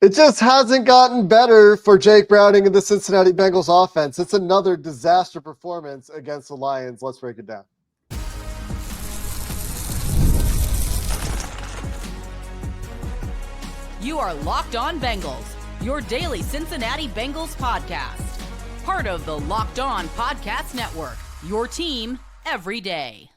It just hasn't gotten better for Jake Browning and the Cincinnati Bengals offense. It's another disaster performance against the Lions. Let's break it down. You are Locked On Bengals, your daily Cincinnati Bengals podcast. Part of the Locked On Podcast Network, your team every day.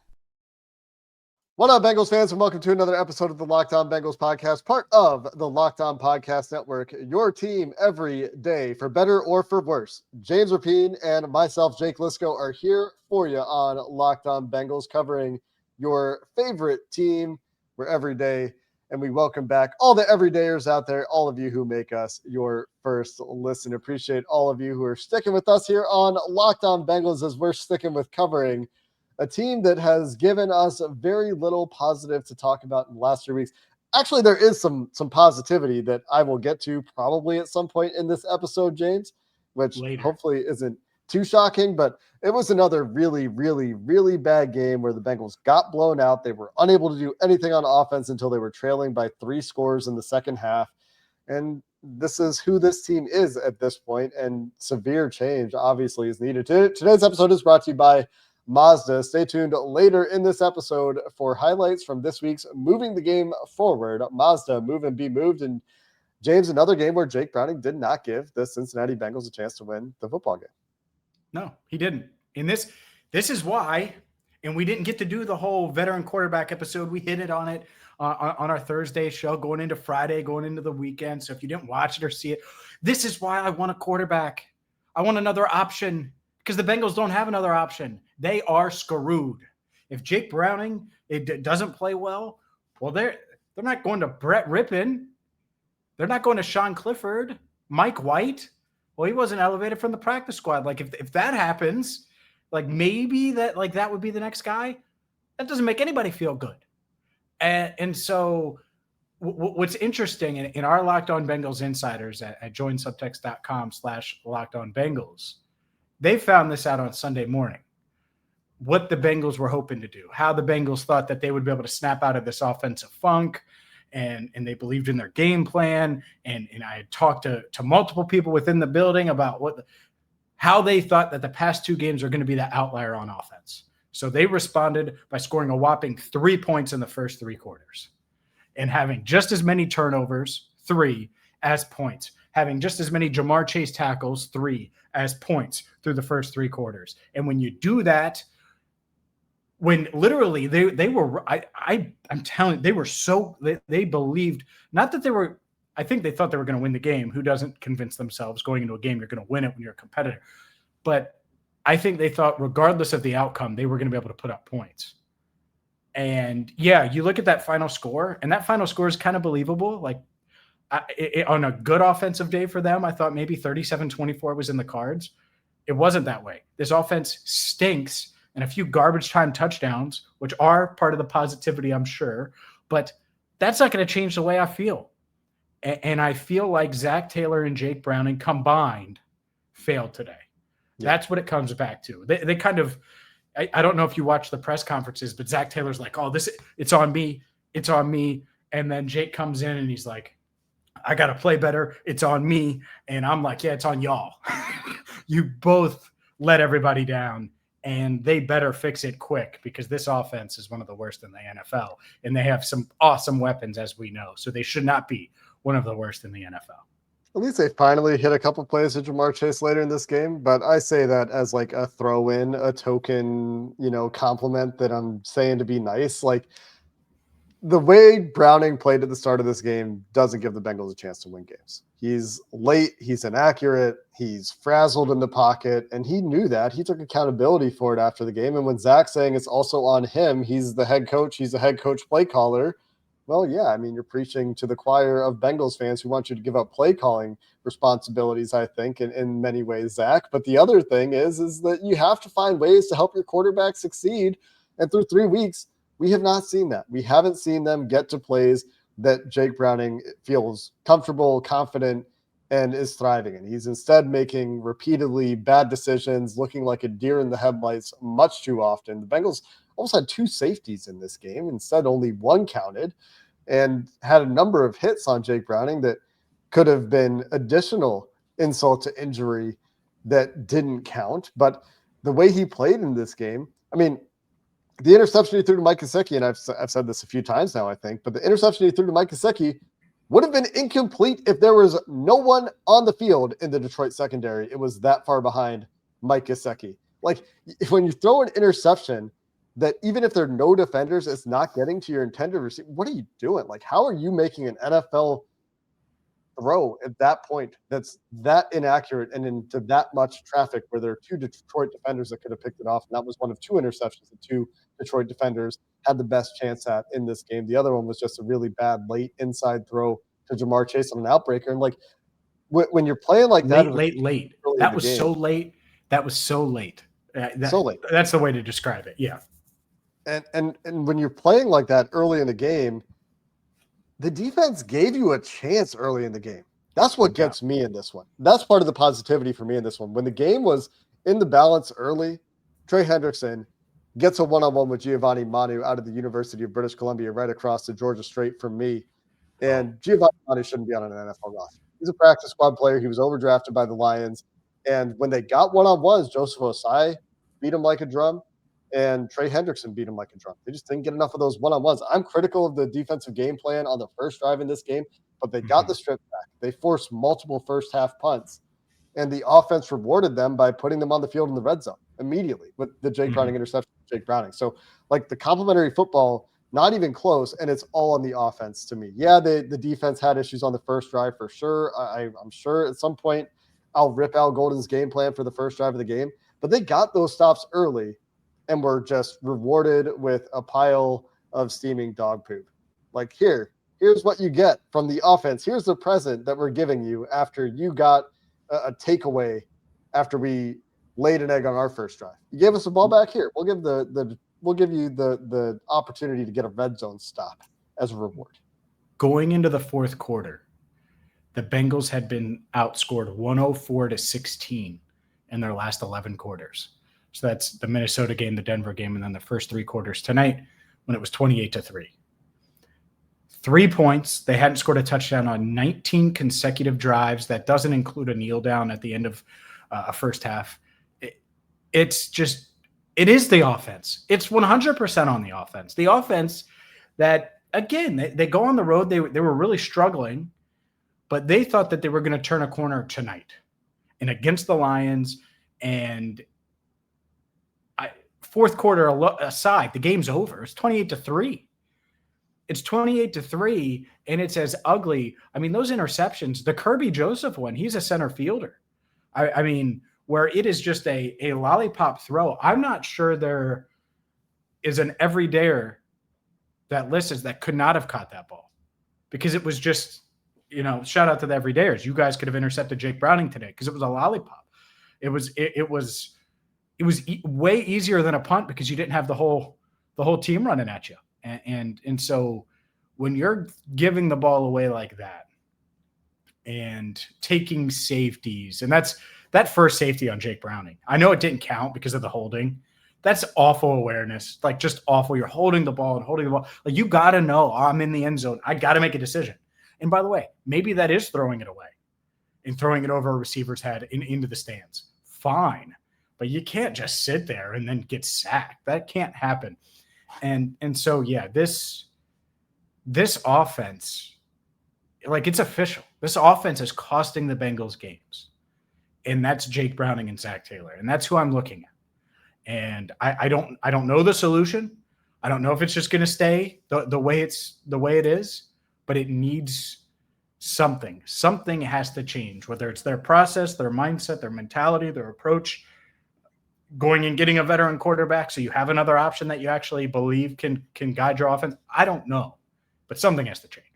What up, Bengals fans, and welcome to another episode of the Locked On Bengals podcast, part of the Locked On Podcast Network, your team every day, for better or for worse. James Rapien and myself, Jake Liscow, are here for you on Locked On Bengals, covering your favorite team. We're every day, and we welcome back all the everydayers out there, all of you who make us your first listen. Appreciate all of you who are sticking with us here on Locked On Bengals as we're sticking with covering a team that has given us very little positive to talk about in the last 3 weeks. Actually, there is some positivity that I will get to probably at some point in this episode, James, which hopefully isn't too shocking, but it was another really, really, really bad game where the Bengals got blown out. They were unable to do anything on offense until they were trailing by 3 scores in the second half. And this is who this team is at this point, and severe change obviously is needed. Today's episode is brought to you by Mazda. Stay tuned later in this episode for highlights from this week's Moving the Game Forward. Mazda, move and be moved. And James, another game where Jake Browning did not give the Cincinnati Bengals a chance to win the football game. No, he didn't. And this is why, and we didn't get to do the whole veteran quarterback episode. We hit it on it on our Thursday show, going into Friday, going into the weekend. So if you didn't watch it or see it, this is why I want a quarterback. I want another option, because the Bengals don't have another option. They are screwed. If Jake Browning doesn't play well, they're not going to Brett Rippon. They're not going to Sean Clifford, Mike White. Well, he wasn't elevated from the practice squad. Like if that happens, like maybe that would be the next guy. That doesn't make anybody feel good. And so what's interesting in our Locked On Bengals insiders at joinsubtext.com/LockedOnBengals, they found this out on Sunday morning, what the Bengals were hoping to do, how the Bengals thought that they would be able to snap out of this offensive funk, and they believed in their game plan. And I had talked to multiple people within the building about how they thought that the past 2 games are going to be the outlier on offense. So they responded by scoring a whopping 3 points in the first 3 quarters and having just as many turnovers, 3, as points, having just as many Jamar Chase tackles, 3, as points through the first 3 quarters. And when you do that, when literally they were, I'm telling you, they were they believed, not that they were, I think they thought they were going to win the game. Who doesn't convince themselves going into a game you're going to win it when you're a competitor? But I think they thought regardless of the outcome, they were going to be able to put up points. And yeah, you look at that final score, and that final score is kind of believable. Like on a good offensive day for them, I thought maybe 37-24 was in the cards. It wasn't that way. This offense stinks, and a few garbage time touchdowns, which are part of the positivity, I'm sure, but that's not going to change the way I feel. And I feel like Zac Taylor and Jake Browning combined failed today. Yeah. That's what it comes back to. They kind of, I don't know if you watch the press conferences, but Zac Taylor's like, oh, it's on me. It's on me. And then Jake comes in and he's like, I got to play better. It's on me. And I'm like, yeah, it's on y'all. You both let everybody down, and they better fix it quick, because this offense is one of the worst in the NFL, and they have some awesome weapons, as we know. So they should not be one of the worst in the NFL. At least they finally hit a couple plays with Jamar Chase later in this game, but I say that as like a throw-in, a token, compliment that I'm saying to be nice. Like, the way Browning played at the start of this game doesn't give the Bengals a chance to win games. He's late, he's inaccurate, he's frazzled in the pocket, and he knew that. He took accountability for it after the game. And when Zach's saying it's also on him, he's the head coach play caller. Well, yeah, I mean, you're preaching to the choir of Bengals fans who want you to give up play calling responsibilities, I think, in many ways, Zach. But the other thing is that you have to find ways to help your quarterback succeed. And through 3 weeks, we have not seen that. We haven't seen them get to plays that Jake Browning feels comfortable, confident, and is thriving in. He's instead making repeatedly bad decisions, looking like a deer in the headlights much too often. The Bengals almost had 2 safeties in this game. Instead, only 1 counted, and had a number of hits on Jake Browning that could have been additional insult to injury that didn't count. But the way he played in this game, I mean, the interception he threw to Mike Gesicki, and I've said this a few times now, I think, but the interception he threw to Mike Gesicki would have been incomplete if there was no one on the field in the Detroit secondary. It was that far behind Mike Gesicki. Like, when you throw an interception that even if there are no defenders, it's not getting to your intended receiver, what are you doing? Like, how are you making an NFL throw at that point that's that inaccurate and into that much traffic where there are two Detroit defenders that could have picked it off? And that was one of two interceptions that two Detroit defenders had the best chance at in this game. The other one was just a really bad late inside throw to Jamar Chase on an outbreaker. And like, when you're playing like that, late. That was so late. That was so late. So late. That's the way to describe it. Yeah. And when you're playing like that early in the game, the defense gave you a chance early in the game. That's what gets me in this one. That's part of the positivity for me in this one. When the game was in the balance early, Trey Hendrickson gets a one-on-one with Giovanni Manu out of the University of British Columbia right across the Georgia Strait from me. And Giovanni Manu shouldn't be on an NFL roster. He's a practice squad player. He was overdrafted by the Lions. And when they got one-on-ones, Joseph Osai beat him like a drum, and Trey Hendrickson beat him like a drum. They just didn't get enough of those one-on-ones. I'm critical of the defensive game plan on the first drive in this game, but they got the strip back. They forced multiple first-half punts, and the offense rewarded them by putting them on the field in the red zone immediately with the Jake Browning interception. Jake Browning. So, like, the complimentary football, not even close, and it's all on the offense to me. Yeah, the defense had issues on the first drive for sure. I'm sure at some point I'll rip Al Golden's game plan for the first drive of the game, but they got those stops early and were just rewarded with a pile of steaming dog poop. Like, here's what you get from the offense. Here's the present that we're giving you after you got a takeaway after we laid an egg on our first drive. You gave us the ball back here. We'll give you the opportunity to get a red zone stop as a reward. Going into the fourth quarter, the Bengals had been outscored 104-16 in their last 11 quarters. So that's the Minnesota game, the Denver game, and then the first three quarters tonight when it was 28-3. 3 points. They hadn't scored a touchdown on 19 consecutive drives. That doesn't include a kneel down at the end of a first half. It is the offense. It's 100% on the offense. The offense that, again, they go on the road. They were really struggling, but they thought that they were going to turn a corner tonight and against the Lions. And fourth quarter aside, the game's over. It's 28-3. It's 28-3, and it's as ugly. I mean, those interceptions, the Kirby Joseph one, he's a center fielder. I mean, where it is just a lollipop throw. I'm not sure there is an everydayer that listens that could not have caught that ball, because it was just, shout out to the everydayers. You guys could have intercepted Jake Browning today because it was a lollipop. It was way easier than a punt because you didn't have the whole team running at you. And so when you're giving the ball away like that and taking safeties, and that first safety on Jake Browning, I know it didn't count because of the holding. That's awful awareness, like just awful. You're holding the ball. Like, you got to know, I'm in the end zone. I got to make a decision. And by the way, maybe that is throwing it away and throwing it over a receiver's head into the stands. Fine. But you can't just sit there and then get sacked. That can't happen. And so, yeah, this offense, like, it's official. This offense is costing the Bengals games. And that's Jake Browning and Zac Taylor. And that's who I'm looking at. And I don't know the solution. I don't know if it's just going to stay the way it is, but it needs something. Something has to change, whether it's their process, their mindset, their mentality, their approach. Going and getting a veteran quarterback so you have another option that you actually believe can guide your offense. I don't know, but something has to change.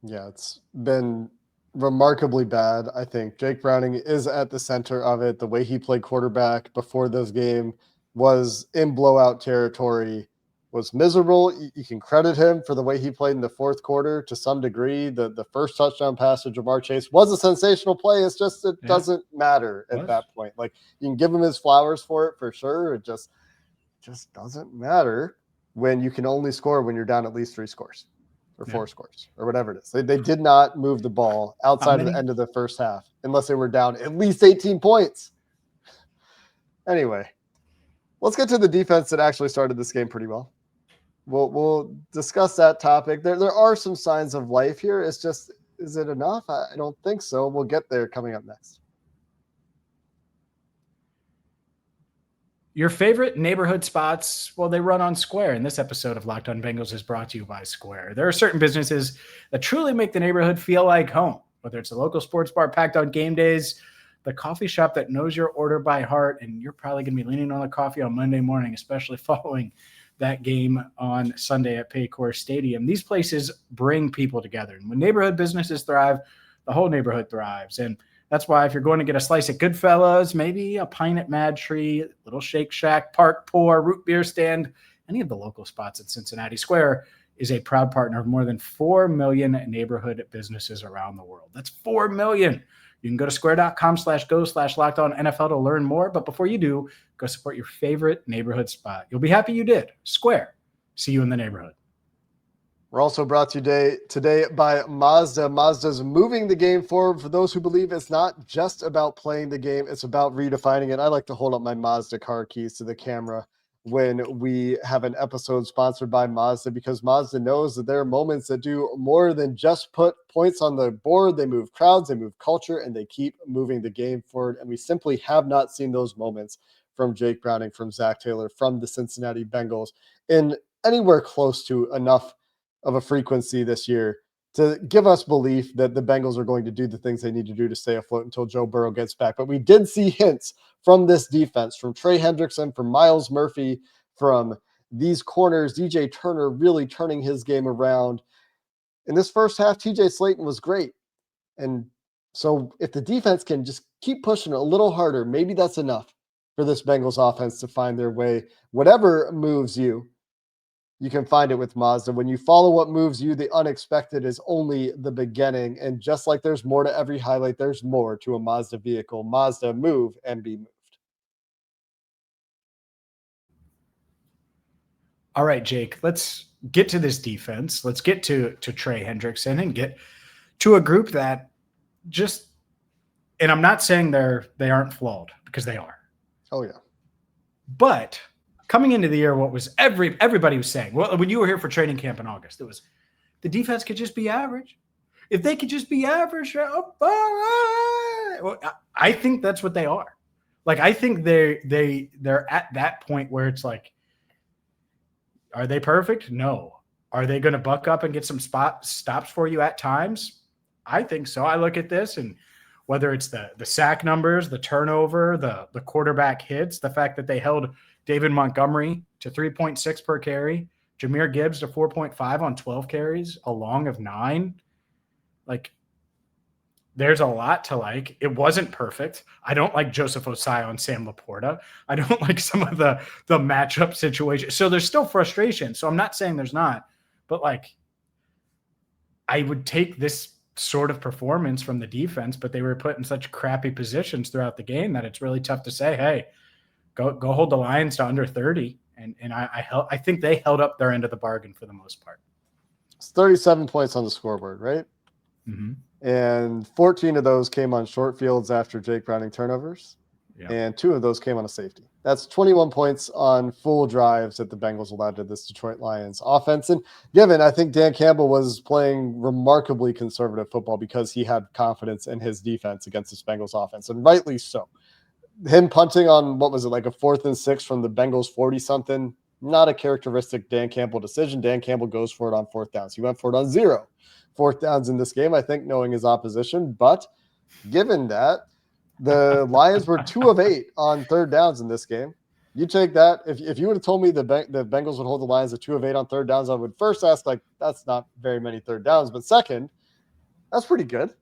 Yeah, it's been remarkably bad. I think Jake Browning is at the center of it. The way he played quarterback before this game was in blowout territory, was miserable. You can credit him for the way he played in the fourth quarter to some degree. The first touchdown pass to Jamar Chase was a sensational play. It's just it doesn't matter at that point. Like, you can give him his flowers for it for sure. It just doesn't matter when you can only score when you're down at least 3 scores. or 4 scores or whatever it is. They did not move the ball outside of the end of the first half unless they were down at least 18 points. Anyway, let's get to the defense that actually started this game pretty well. We'll discuss that topic. There are some signs of life here. It's just, is it enough? I don't think so. We'll get there coming up next. Your favorite neighborhood spots, well, they run on Square. And this episode of Locked On Bengals is brought to you by Square. There are certain businesses that truly make the neighborhood feel like home, whether it's a local sports bar packed on game days, the coffee shop that knows your order by heart, and you're probably going to be leaning on the coffee on Monday morning, especially following that game on Sunday at Paycor Stadium. These places bring people together. And when neighborhood businesses thrive, the whole neighborhood thrives. And that's why if you're going to get a slice at Goodfellas, maybe a pint at Mad Tree, Little Shake Shack, Park Pour, Root Beer Stand, any of the local spots at Cincinnati Square is a proud partner of more than 4 million neighborhood businesses around the world. That's 4 million. You can go to square.com/go/LockedOnNFL to learn more. But before you do, go support your favorite neighborhood spot. You'll be happy you did. Square. See you in the neighborhood. We're also brought to you today by Mazda. Mazda's moving the game forward for those who believe it's not just about playing the game, it's about redefining it. I like to hold up my Mazda car keys to the camera when we have an episode sponsored by Mazda, because Mazda knows that there are moments that do more than just put points on the board. They move crowds, they move culture, and they keep moving the game forward. And we simply have not seen those moments from Jake Browning, from Zac Taylor, from the Cincinnati Bengals in anywhere close to enough of a frequency this year to give us belief that the Bengals are going to do the things they need to do to stay afloat until Joe Burrow gets back. But we did see hints from this defense, from Trey Hendrickson, from Myles Murphy, from these corners, DJ Turner really turning his game around. In this first half, TJ Slayton was great. And so if the defense can just keep pushing a little harder, maybe that's enough for this Bengals offense to find their way. Whatever moves you, you can find it with Mazda. When you follow what moves you, the unexpected is only the beginning. And just like there's more to every highlight, there's more to a Mazda vehicle. Mazda, move and be moved. All right, Jake, let's get to this defense. Let's get to Trey Hendrickson and get to a group that just, and I'm not saying they aren't flawed, because they are. Oh, yeah. But coming into the year, what was everybody was saying, well, when you were here for training camp in August, it was the defense could just be average. If they could just be average, well, I think that's what they are. Like, I think they're at that point where it's like, are they perfect? No. Are they going to buck up and get some stops for you at times? I think so. I look at this, and whether it's the sack numbers, the turnover, the quarterback hits, the fact that they held David Montgomery to 3.6 per carry, Jahmyr Gibbs to 4.5 on 12 carries, a long of 9. Like, there's a lot to like. It wasn't perfect. I don't like Joseph Osai on Sam Laporta. I don't like some of the matchup situation. So there's still frustration. So I'm not saying there's not, but like, I would take this sort of performance from the defense, but they were put in such crappy positions throughout the game that it's really tough to say, hey, go hold the Lions to under 30. And I think they held up their end of the bargain for the most part. It's 37 points on the scoreboard, right? Mm-hmm. And 14 of those came on short fields after Jake Browning turnovers. Yeah. And 2 of those came on a safety. That's 21 points on full drives that the Bengals allowed to this Detroit Lions offense. And given, I think Dan Campbell was playing remarkably conservative football because he had confidence in his defense against this Bengals offense, and rightly so. Him punting on, what was it, like a 4th and 6 from the Bengals 40-something, not a characteristic Dan Campbell decision. Dan Campbell goes for it on 4th downs. He went for it on 0 4th downs in this game, I think, knowing his opposition. But given that, the Lions were 2 of 8 on 3rd downs in this game. You take that. If you would have told me the Bengals would hold the Lions at 2 of 8 on 3rd downs, I would first ask, like, that's not very many 3rd downs. But second, that's pretty good.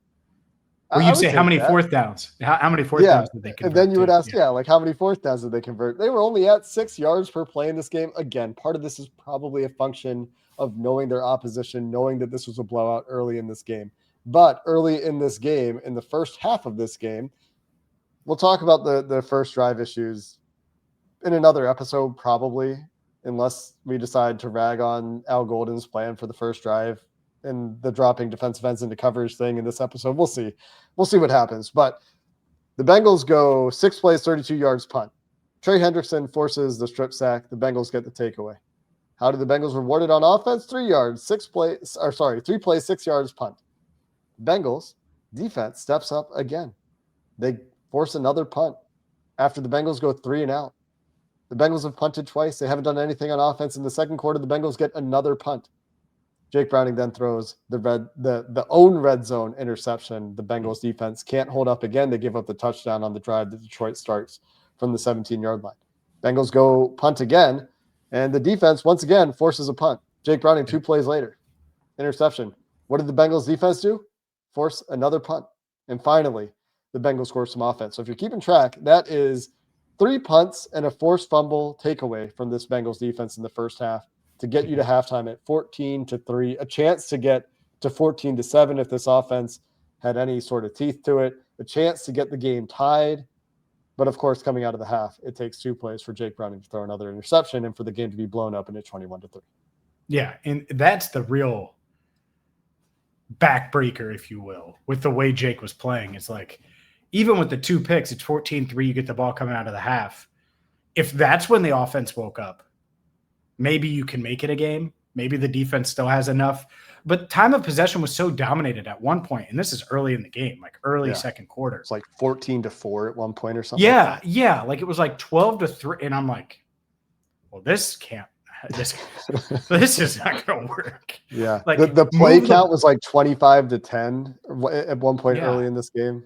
Well, you'd say how many 4th downs? How many 4th downs did they convert? And then you would ask, like, how many 4th downs did they convert? They were only at 6 yards per play in this game. Again, part of this is probably a function of knowing their opposition, knowing that this was a blowout early in this game. But early in this game, in the first half of this game, we'll talk about the first drive issues in another episode, probably, unless we decide to rag on Al Golden's plan for the first drive and the dropping defensive ends into coverage thing in this episode. We'll see what happens. But the Bengals go 6 plays, 32 yards punt. Trey Hendrickson forces the strip sack. The Bengals get the takeaway. How did the Bengals rewarded on offense? 3 yards, 3 plays, 6 yards punt. Bengals defense steps up again. They force another punt after the Bengals go 3 and out. The Bengals have punted twice. They haven't done anything on offense in the second quarter. The Bengals get another punt. Jake Browning then throws the own red zone interception. The Bengals defense can't hold up again. They give up the touchdown on the drive that Detroit starts from the 17-yard line. Bengals go punt again, and the defense once again forces a punt. Jake Browning 2 plays later. Interception. What did the Bengals defense do? Force another punt. And finally, the Bengals score some offense. So if you're keeping track, that is 3 punts and a forced fumble takeaway from this Bengals defense in the first half to get you to halftime at 14-3, a chance to get to 14-7 if this offense had any sort of teeth to it, a chance to get the game tied. But of course, coming out of the half, it takes 2 plays for Jake Browning to throw another interception and for the game to be blown up into 21-3. Yeah, and that's the real backbreaker, if you will, with the way Jake was playing. It's like, even with the 2 picks, it's 14-3, you get the ball coming out of the half. If that's when the offense woke up, maybe you can make it a game. Maybe the defense still has enough. But time of possession was so dominated at one point, and this is early in the game, like early second quarter. It's like 14-4 at one point or something. Yeah, yeah. Like it was like 12-3, and I'm like, well, this is not going to work. Yeah. Like the play count was like 25-10 at one point early in this game.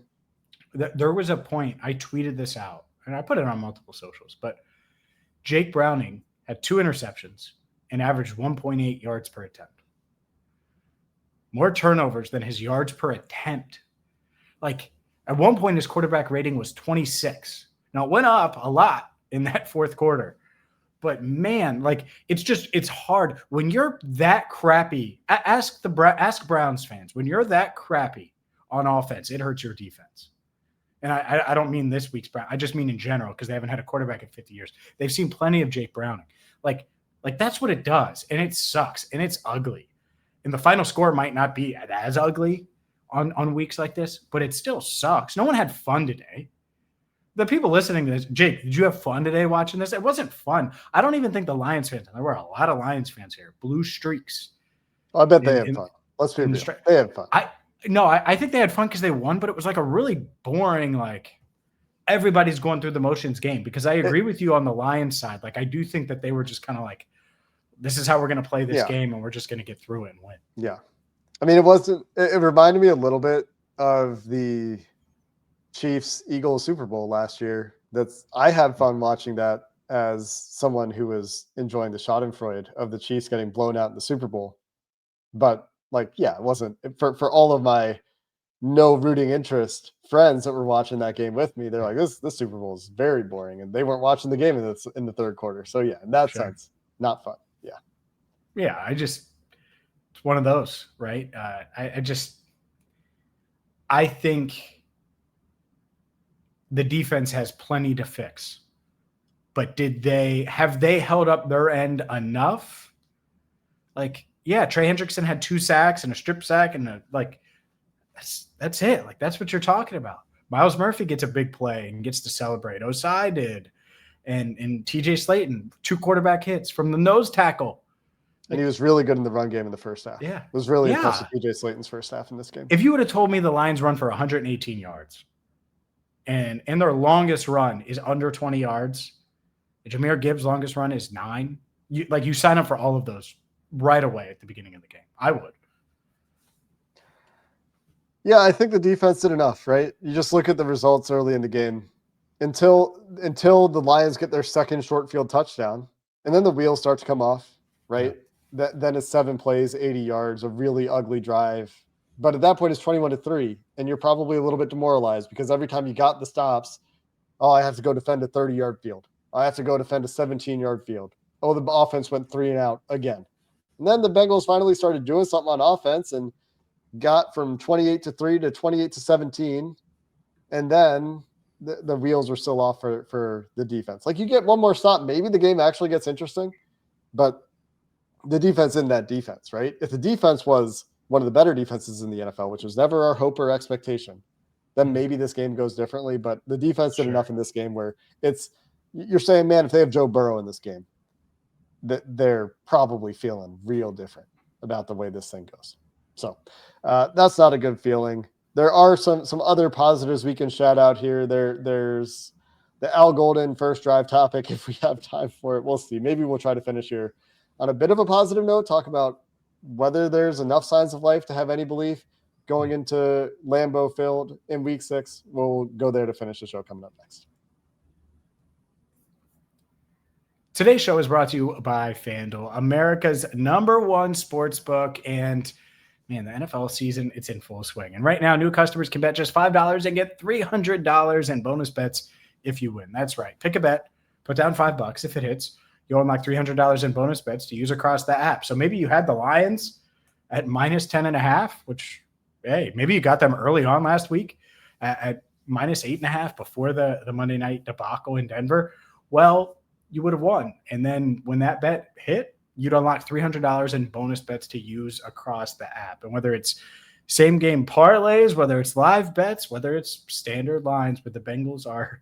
There was a point, I tweeted this out, and I put it on multiple socials, but Jake Browning had 2 interceptions and averaged 1.8 yards per attempt. More turnovers than his yards per attempt. Like at one point, his quarterback rating was 26. Now it went up a lot in that fourth quarter, but man, like it's hard when you're that crappy. Ask Browns fans, when you're that crappy on offense, it hurts your defense. And I don't mean this week's Brown. I just mean in general, because they haven't had a quarterback in 50 years. They've seen plenty of Jake Browning. Like that's what it does. And it sucks. And it's ugly. And the final score might not be as ugly on weeks like this, but it still sucks. No one had fun today. The people listening to this, Jake, did you have fun today watching this? It wasn't fun. I don't even think the Lions fans, there were a lot of Lions fans here, blue streaks. I bet they had fun. Let's be real. They had fun. I think they had fun because they won, but it was like a really boring, like everybody's going through the motions game, because I agree with you on the Lions side. Like I do think that they were just kind of like, this is how we're going to play this game, and we're just going to get through it and win. Yeah. I mean, it reminded me a little bit of the Chiefs-Eagles Super Bowl last year. I had fun watching that as someone who was enjoying the schadenfreude of the Chiefs getting blown out in the Super Bowl. But it wasn't for all of my no rooting interest friends that were watching that game with me. They're like, this Super Bowl is very boring, and they weren't watching the game in the third quarter. So yeah, in that sense, not fun. Yeah. Yeah. It's one of those, right? I think the defense has plenty to fix, but have they held up their end enough? Like, yeah, Trey Hendrickson had 2 sacks and a strip sack, and that's it. Like, that's what you're talking about. Miles Murphy gets a big play and gets to celebrate. Osai did, and TJ Slayton, 2 quarterback hits from the nose tackle. And he was really good in the run game in the first half. Yeah. It was really impressive, TJ Slayton's first half in this game. If you would have told me the Lions run for 118 yards and their longest run is under 20 yards, Jahmyr Gibbs' longest run is 9, you sign up for all of those right away at the beginning of the game. I would. Yeah, I think the defense did enough, right? You just look at the results early in the game until the Lions get their second short field touchdown, and then the wheels start to come off, right? Yeah. Then it's 7 plays, 80 yards, a really ugly drive. But at that point, it's 21-3, and you're probably a little bit demoralized because every time you got the stops, I have to go defend a 30-yard field. I have to go defend a 17-yard field. The offense went 3 and out again. And then the Bengals finally started doing something on offense and got from 28-3 to 28-17. And then the wheels were still off for the defense. Like, you get one more stop, maybe the game actually gets interesting, but the defense in that defense, right? If the defense was one of the better defenses in the NFL, which was never our hope or expectation, then maybe this game goes differently. But the defense did enough in this game where you're saying, man, if they have Joe Burrow in this game, that they're probably feeling real different about the way this thing goes. So that's not a good feeling. There are some other positives we can shout out here. There's the Al Golden first drive topic. If we have time for it, we'll see. Maybe we'll try to finish here on a bit of a positive note, talk about whether there's enough signs of life to have any belief going into Lambeau Field in week 6. We'll go there to finish the show coming up next. Today's show is brought to you by FanDuel, America's #1 sports book. And man, the NFL season, it's in full swing. And right now, new customers can bet just $5 and get $300 in bonus bets if you win. That's right. Pick a bet, put down $5. If it hits, you'll unlock $300 in bonus bets to use across the app. So maybe you had the Lions at -10.5, which, hey, maybe you got them early on last week at -8.5 before the Monday night debacle in Denver. Well, you would have won. And then when that bet hit, you'd unlock $300 in bonus bets to use across the app. And whether it's same game parlays, whether it's live bets, whether it's standard lines, but the Bengals are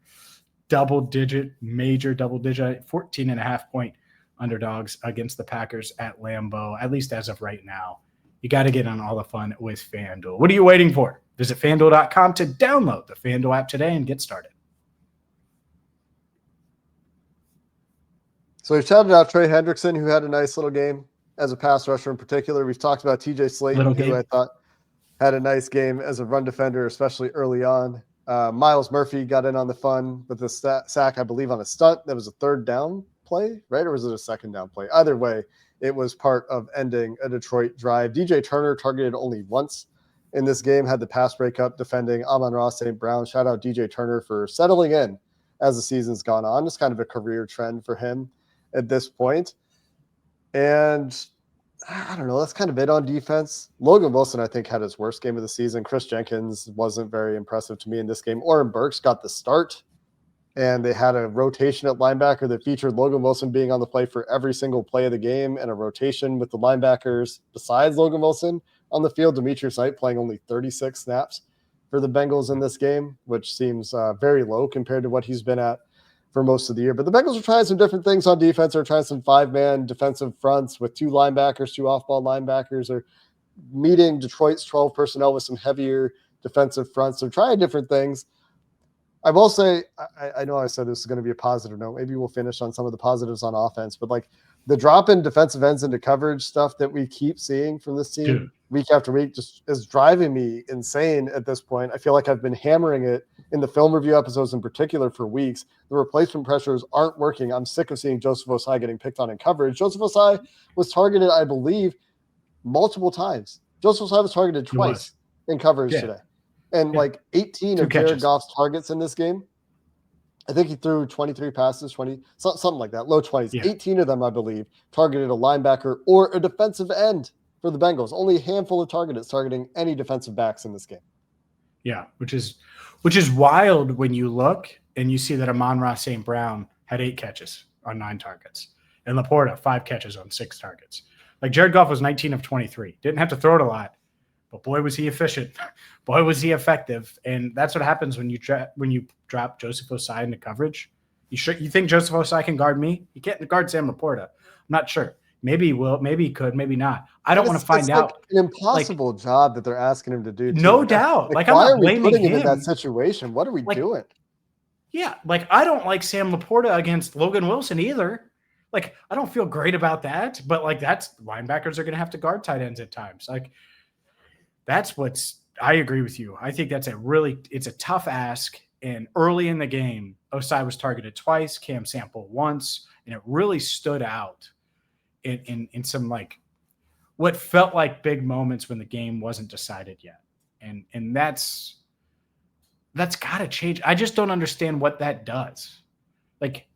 major double digit, 14.5 point underdogs against the Packers at Lambeau, at least as of right now. You got to get on all the fun with FanDuel. What are you waiting for? Visit FanDuel.com to download the FanDuel app today and get started. So we've shouted out Trey Hendrickson, who had a nice little game as a pass rusher in particular. We've talked about TJ Slayton, who I thought had a nice game as a run defender, especially early on. Miles Murphy got in on the fun with the sack, I believe, on a stunt. That was a third down play, right? Or was it a second down play? Either way, it was part of ending a Detroit drive. DJ Turner targeted only once in this game, had the pass breakup defending Amon-Ra St. Brown. Shout out DJ Turner for settling in as the season's gone on. It's kind of a career trend for him at this point. And I don't know, that's kind of it on defense. Logan Wilson, I think, had his worst game of the season. Chris Jenkins wasn't very impressive to me in this game. Oren Burks got the start, and they had a rotation at linebacker that featured Logan Wilson being on the play for every single play of the game, and a rotation with the linebackers besides Logan Wilson on the field. Demetrius Knight playing only 36 snaps for the Bengals in this game, which seems very low compared to what he's been at for most of the year. But the Bengals are trying some different things on defense. They're trying some 5-man defensive fronts with 2 linebackers, 2 off-ball linebackers. They're meeting Detroit's 12 personnel with some heavier defensive fronts. They're trying different things. I will say, I know I said this is going to be a positive note. Maybe we'll finish on some of the positives on offense, but like the drop in defensive ends into coverage stuff that we keep seeing from this team week after week just is driving me insane at this point. I feel like I've been hammering it in the film review episodes in particular for weeks. The replacement pressures aren't working. I'm sick of seeing Joseph Ossai getting picked on in coverage. Joseph Ossai was targeted, I believe, multiple times. Joseph Ossai was targeted twice in coverage today. And like 18 of Jared Goff's targets in this game, I think he threw 23 passes, something like that, low 20s. Yeah. 18 of them, I believe, targeted a linebacker or a defensive end for the Bengals. Only a handful of targeting any defensive backs in this game. Yeah, which is wild when you look and you see that Amon-Ra St. Brown had 8 catches on 9 targets, and Laporta 5 catches on 6 targets. Like Jared Goff was 19 of 23. Didn't have to throw it a lot, but boy was he efficient. Boy was he effective. And that's what happens when you drop Joseph Ossai into coverage. You think Joseph Ossai can guard me? He can't guard Sam Laporta. I'm not sure. Maybe he will. Maybe he could. Maybe not. I don't want to find out. Like an impossible job that they're asking him to do. No doubt. Like why are we putting him in that situation? What are we doing? Yeah, like I don't like Sam Laporta against Logan Wilson either. Like I don't feel great about that. But like that's linebackers are going to have to guard tight ends at times. Like that's what's. I agree with you. I think that's it's a tough ask. And early in the game, Ossai was targeted twice, Cam Sample once, and it really stood out in some like what felt like big moments when the game wasn't decided yet. And that's got to change. I just don't understand what that does. Like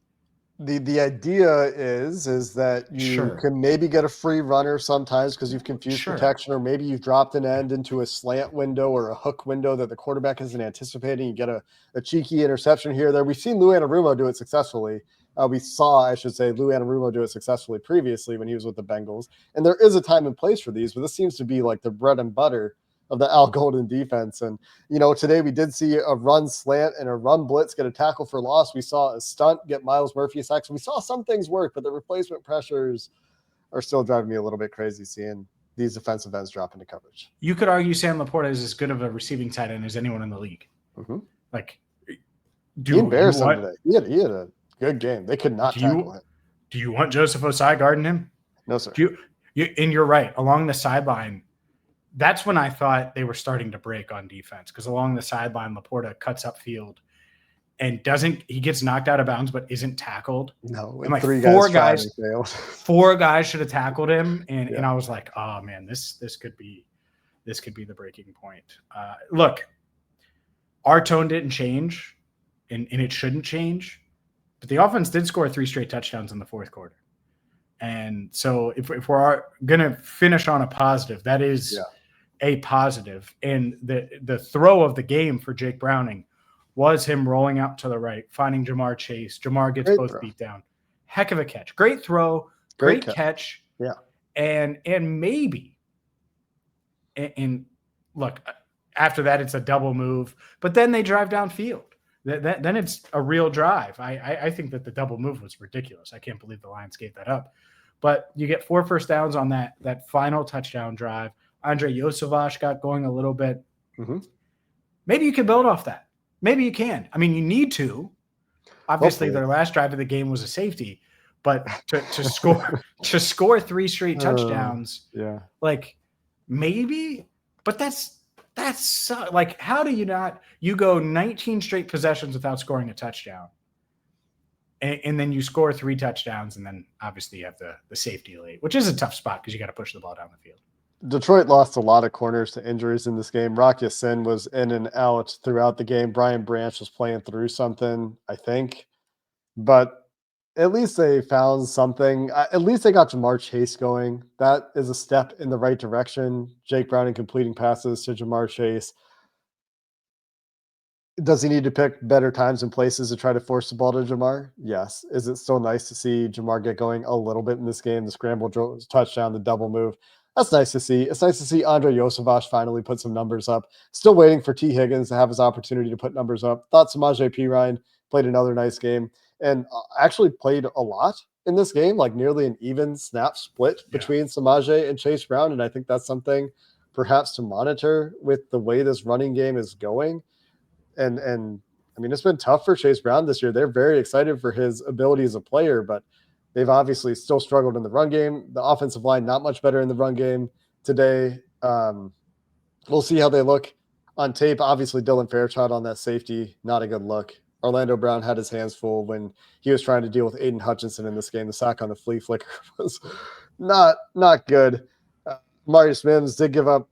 the idea is that you can maybe get a free runner sometimes because you've confused protection, or maybe you've dropped an end into a slant window or a hook window that the quarterback isn't anticipating. You get a cheeky interception here or there. We've seen Lou Anarumo do it successfully We saw, I should say, Lou Anarumo do it successfully previously when he was with the Bengals. And there is a time and place for these, but this seems to be like the bread and butter of the Al Golden defense. And, today we did see a run slant and a run blitz get a tackle for loss. We saw a stunt get Miles Murphy a sack. So we saw some things work, but the replacement pressures are still driving me a little bit crazy seeing these defensive ends drop into coverage. You could argue Sam Laporta is as good of a receiving tight end as anyone in the league. Mm-hmm. Like, he embarrassed him today. He had a good game. They could not tackle him. Do you want Joseph Osai guarding him? No, sir. And you're right. Along the sideline, that's when I thought they were starting to break on defense, because along the sideline, Laporta cuts upfield and he gets knocked out of bounds, but isn't tackled. No, and like four guys should have tackled him. And I was like, oh man, this could be the breaking point. Look, our tone didn't change and it shouldn't change, but the offense did score 3 straight touchdowns in the fourth quarter. And so if we're going to finish on a positive, that is a positive. And the throw of the game for Jake Browning was him rolling out to the right, finding Jamar Chase. Jamar gets both beat down. Heck of a catch. Great throw. Great catch. Yeah. And maybe, and look, after that, it's a double move, but then they drive downfield. Then it's a real drive. I think that the double move was ridiculous. I can't believe the Lions gave that up. But you get 4 first downs on that final touchdown drive. Andre Yosevach got going a little bit. Mm-hmm. Maybe you can build off that. Maybe you can. I mean, you need to. Obviously, Hopefully. Their last drive of the game was a safety, but to score 3 straight touchdowns, like maybe. But that's like, how do you not? You go 19 straight possessions without scoring a touchdown, and then you score 3 touchdowns, and then obviously you have the safety late, which is a tough spot because you got to push the ball down the field. Detroit lost a lot of corners to injuries in this game. Rock Ya-Sin was in and out throughout the game. Brian Branch was playing through something, I think. But at least they found something. At least they got Jamar Chase going. That is a step in the right direction. Jake Browning completing passes to Jamar Chase. Does he need to pick better times and places to try to force the ball to Jamar? Yes. Is it still nice to see Jamar get going a little bit in this game? The scramble touchdown, the double move. That's nice to see. It's nice to see Andre Yosevach finally put some numbers up. Still waiting for T. Higgins to have his opportunity to put numbers up. Thought Samaje Perine played another nice game and actually played a lot in this game, like nearly an even snap split between Samaje and Chase Brown. And I think that's something perhaps to monitor with the way this running game is going. And I mean, it's been tough for Chase Brown this year. They're very excited for his ability as a player, but they've obviously still struggled in the run game. The offensive line, not much better in the run game today. We'll see how they look on tape. Obviously, Dylan Fairchild on that safety, not a good look. Orlando Brown had his hands full when he was trying to deal with Aiden Hutchinson in this game. The sack on the flea flicker was not good. Marius Mims did give up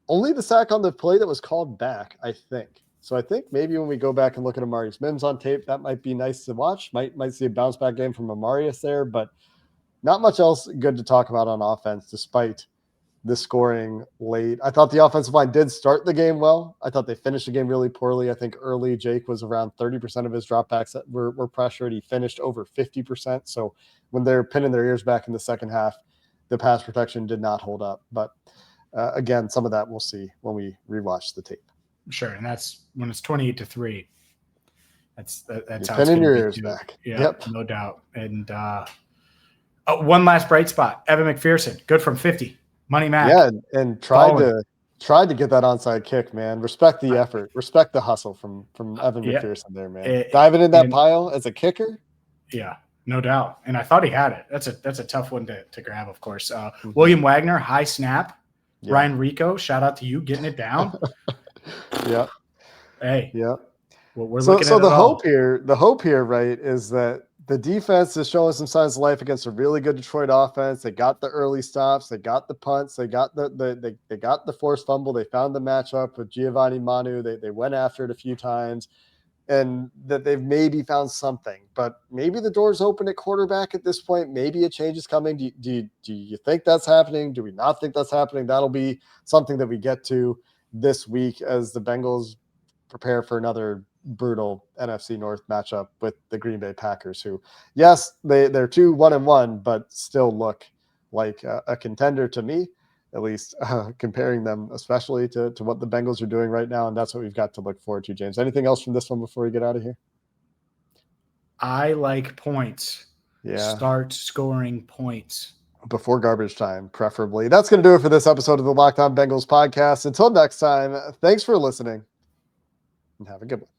only the sack on the play that was called back, I think. So I think maybe when we go back and look at Amarius Mims on tape, that might be nice to watch. Might see a bounce back game from Amarius there, but not much else good to talk about on offense despite the scoring late. I thought the offensive line did start the game well. I thought they finished the game really poorly. I think early Jake was around 30% of his dropbacks that were pressured. He finished over 50%. So when they're pinning their ears back in the second half, the pass protection did not hold up. But again, some of that we'll see when we rewatch the tape. Sure, and that's when it's 28-3. That's how it's pinning your ears back. Yeah, yep. No doubt. And one last bright spot: Evan McPherson, good from 50. Money Mac. Yeah, and tried to get that onside kick, man. Respect the effort. Respect the hustle from Evan McPherson there, man. Diving in that pile as a kicker. Yeah, no doubt. And I thought he had it. That's a tough one to grab, of course. William Wagner, high snap. Yeah. Ryan Rico, shout out to you getting it down. Yeah. Hey. Yeah. Well, we're looking at the hope here, right, is that the defense is showing some signs of life against a really good Detroit offense. They got the early stops, they got the punts, they got they got the forced fumble, they found the matchup with Giovanni Manu. They went after it a few times, and that they've maybe found something. But maybe the door's open at quarterback at this point. Maybe a change is coming. Do you think that's happening? Do we not think that's happening? That'll be something that we get to this week as the Bengals prepare for another brutal NFC North matchup with the Green Bay Packers, who, yes, they're 2-1-1, but still look like a contender to me, at least comparing them especially to what the Bengals are doing right now. And that's what we've got to look forward to, James. Anything else from this one before we get out of here? I like points. Yeah. Start scoring points. Before garbage time, preferably. That's going to do it for this episode of the Locked On Bengals podcast. Until next time, thanks for listening and have a good one.